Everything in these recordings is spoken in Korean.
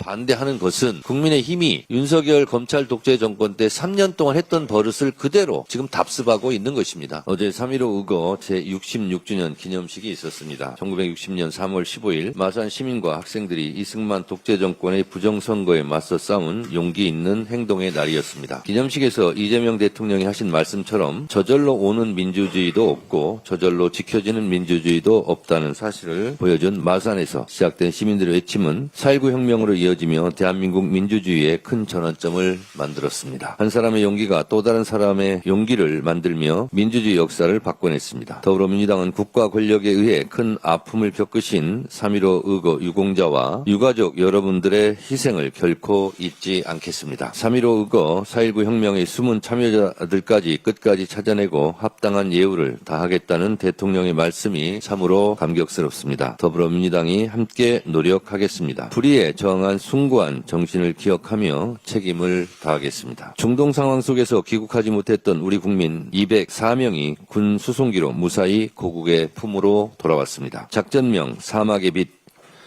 반대하는 것은 국민의힘이 윤석열 검찰 독재 정권 때 3년 동안 했던 버릇을 그대로 지금 답습하고 있는 것입니다. 어제 3.15 의거 제66주년 기념식이 있었습니다. 1960년 3월 15일 마산 시민과 학생들이 이승만 독재 정권의 부정선거에 맞서 싸운 용기 있는 행동의 날이었습니다. 기념식에서 이재명 대통령이 하신 말씀처럼 저절로 오는 민주주의도 없고 저절로 지켜지는 민주주의도 없다는 사실을 보여준 마산에서 시작된 시민들의 외침은 4.19 혁명으로 이어지며 대한민국 민주주의의 큰 전환점을 만들었습니다. 한 사람의 용기가 또 다른 사람의 용기를 만들며 민주주의 역사를 바꿔냈습니다. 더불어민주당은 국가 권력에 의해 큰 아픔을 겪으신 3.15 의거 유공자와 유가족 여러분들의 희생을 결코 잊지 않겠습니다. 3.15 의거 4.19 혁명의 숨은 참여자들까지 끝까지 찾아내고 합당한 예우를 다하겠다는 대통령의 말씀이 참으로 감격스럽습니다. 더불어민주당이 함께 노력하겠습니다. 불의에 저항한 숭고한 정신을 기억하며 책임을 다하겠습니다. 중동 상황 속에서 귀국하지 못했던 우리 국민 204명이 군 수송기로 무사히 고국의 품으로 돌아왔습니다. 작전명 사막의 빛,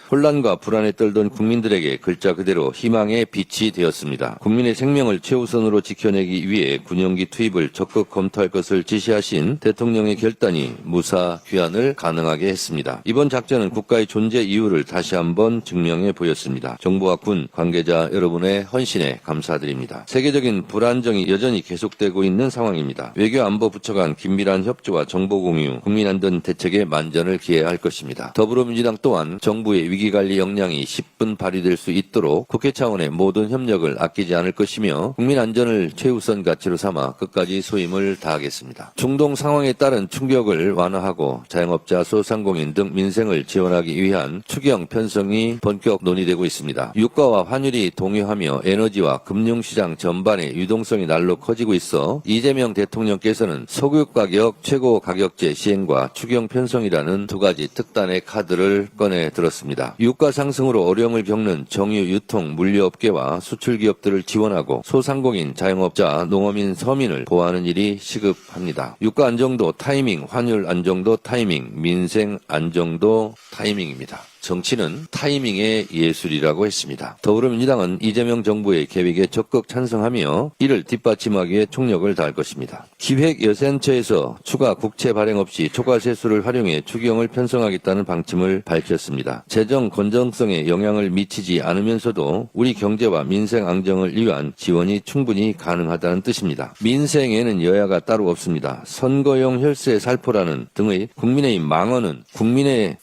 혼란과 불안에 떨던 국민들에게 글자 그대로 희망의 빛이 되었습니다. 국민의 생명을 최우선으로 지켜내기 위해 군용기 투입을 적극 검토할 것을 지시하신 대통령의 결단이 무사 귀환을 가능하게 했습니다. 이번 작전은 국가의 존재 이유를 다시 한번 증명해 보였습니다. 정부와 군 관계자 여러분의 헌신에 감사드립니다. 세계적인 불안정이 여전히 계속되고 있는 상황입니다. 외교안보부처 간 긴밀한 협조와 정보 공유, 국민안전 대책에 만전을 기해야 할 것입니다. 더불어민주당 또한 정부의 위기관리 역량이 10분 발휘될 수 있도록 국회 차원의 모든 협력을 아끼지 않을 것이며 국민 안전을 최우선 가치로 삼아 끝까지 소임을 다하겠습니다. 중동 상황에 따른 충격을 완화하고 자영업자, 소상공인 등 민생을 지원하기 위한 추경 편성이 본격 논의되고 있습니다. 유가와 환율이 동요하며 에너지와 금융시장 전반의 유동성이 날로 커지고 있어 이재명 대통령께서는 석유 가격 최고 가격제 시행과 추경 편성이라는 두 가지 특단의 카드를 꺼내 들었습니다. 유가 상승으로 어려움을 겪는 정유, 유통, 물류업계와 수출기업들을 지원하고 소상공인, 자영업자, 농어민, 서민을 보호하는 일이 시급합니다. 유가 안정도 타이밍, 환율 안정도 타이밍, 민생 안정도 타이밍입니다. 정치는 타이밍의 예술이라고 했습니다. 더불어민주당은 이재명 정부의 계획에 적극 찬성하며 이를 뒷받침하기 위해 총력을 다할 것입니다. 기획예산처에서 추가 국채 발행 없이 초과세수를 활용해 추경을 편성하겠다는 방침을 밝혔습니다. 재정 건전성에 영향을 미치지 않으면서도 우리 경제와 민생 안정을 위한 지원이 충분히 가능하다는 뜻입니다. 민생에는 여야가 따로 없습니다. 선거용 혈세 살포라는 등의 국민의힘 망언은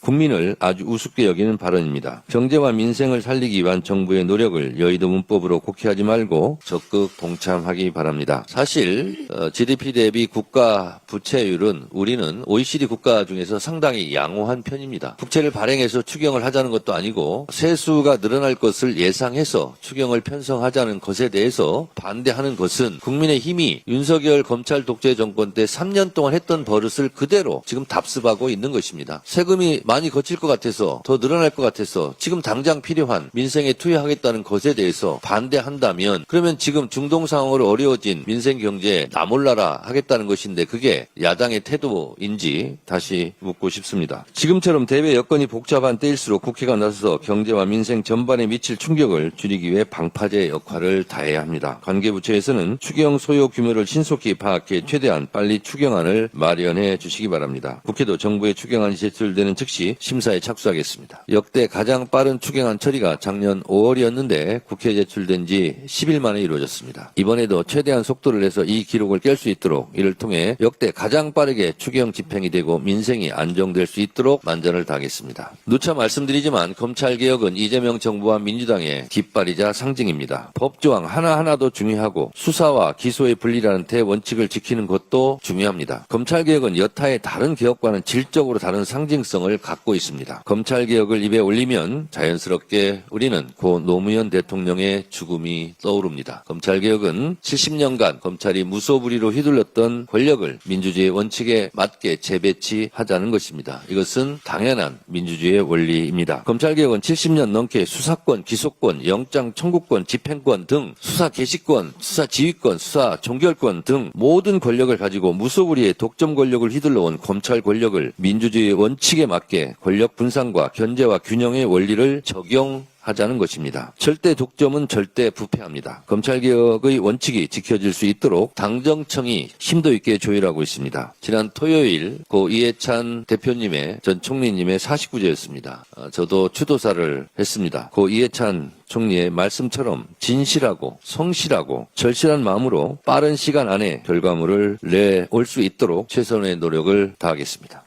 국민을 아주 우습게 여기는 발언입니다. 경제와 민생을 살리기 위한 정부의 노력을 여의도 문법으로 곡해하지 말고 적극 동참하기 바랍니다. 사실 GDP 대비 국가 부채율은 우리는 OECD 국가 중에서 상당히 양호한 편입니다. 국채를 발행해서 추경을 하자는 것도 아니고 세수가 늘어날 것을 예상해서 추경을 편성하자는 것에 대해서 반대하는 것은 국민의힘이 윤석열 검찰 독재 정권 때 3년 동안 했던 버릇을 그대로 지금 답습하고 있는 것입니다. 세금이 많이 거칠 것 같아서 더 늘어날 것 같아서 지금 당장 필요한 민생에 투여하겠다는 것에 대해서 반대한다면 그러면 지금 중동 상황으로 어려워진 민생 경제에 나 몰라라 하겠다는 것인데 그게 야당의 태도인지 다시 묻고 싶습니다. 지금처럼 대외 여건이 복잡한 때일수록 국회가 나서서 경제와 민생 전반에 미칠 충격을 줄이기 위해 방파제 역할을 다해야 합니다. 관계부처에서는 추경 소요 규모를 신속히 파악해 최대한 빨리 추경안을 마련해 주시기 바랍니다. 국회도 정부의 추경안이 제출되는 즉시 심사에 착수하겠습니다. 역대 가장 빠른 추경안 처리가 작년 5월이었는데 국회에 제출된 지 10일 만에 이루어졌습니다. 이번에도 최대한 속도를 내서 이 기록을 깰 수 있도록 이를 통해 역대 가장 빠르게 추경 집행이 되고 민생이 안정될 수 있도록 만전을 다하겠습니다. 누차 말씀드리지만 검찰개혁은 이재명 정부와 민주당의 깃발이자 상징입니다. 법조항 하나하나도 중요하고 수사와 기소의 분리라는 대원칙을 지키는 것도 중요합니다. 검찰개혁은 여타의 다른 개혁과는 질적으로 다른 상징성을 갖고 있습니다. 검찰개혁을 입에 올리면 자연스럽게 우리는 고 노무현 대통령의 죽음이 떠오릅니다. 검찰개혁은 70년간 검찰이 무소불위로 휘둘렀던 권력을 민주주의의 원칙에 맞게 재배치하자는 것입니다. 이것은 당연한 민주주의의 원리입니다. 검찰개혁은 70년 넘게 수사권, 기소권, 영장 청구권, 집행권 등 수사 개시권, 수사 지휘권, 수사 종결권 등 모든 권력을 가지고 무소불위의 독점 권력을 휘둘러온 검찰 권력을 민주주의의 원칙에 맞게 권력 분산과 견제와 균형의 원리를 적용하자는 하자는 것입니다. 절대 독점은 절대 부패합니다. 검찰개혁의 원칙이 지켜질 수 있도록 당정청이 심도 있게 조율하고 있습니다. 지난 토요일 고 이해찬 대표님의 전 총리님의 49제였습니다. 저도 추도사를 했습니다. 고 이해찬 총리의 말씀처럼 진실하고 성실하고 절실한 마음으로 빠른 시간 안에 결과물을 내올 수 있도록 최선의 노력을 다하겠습니다.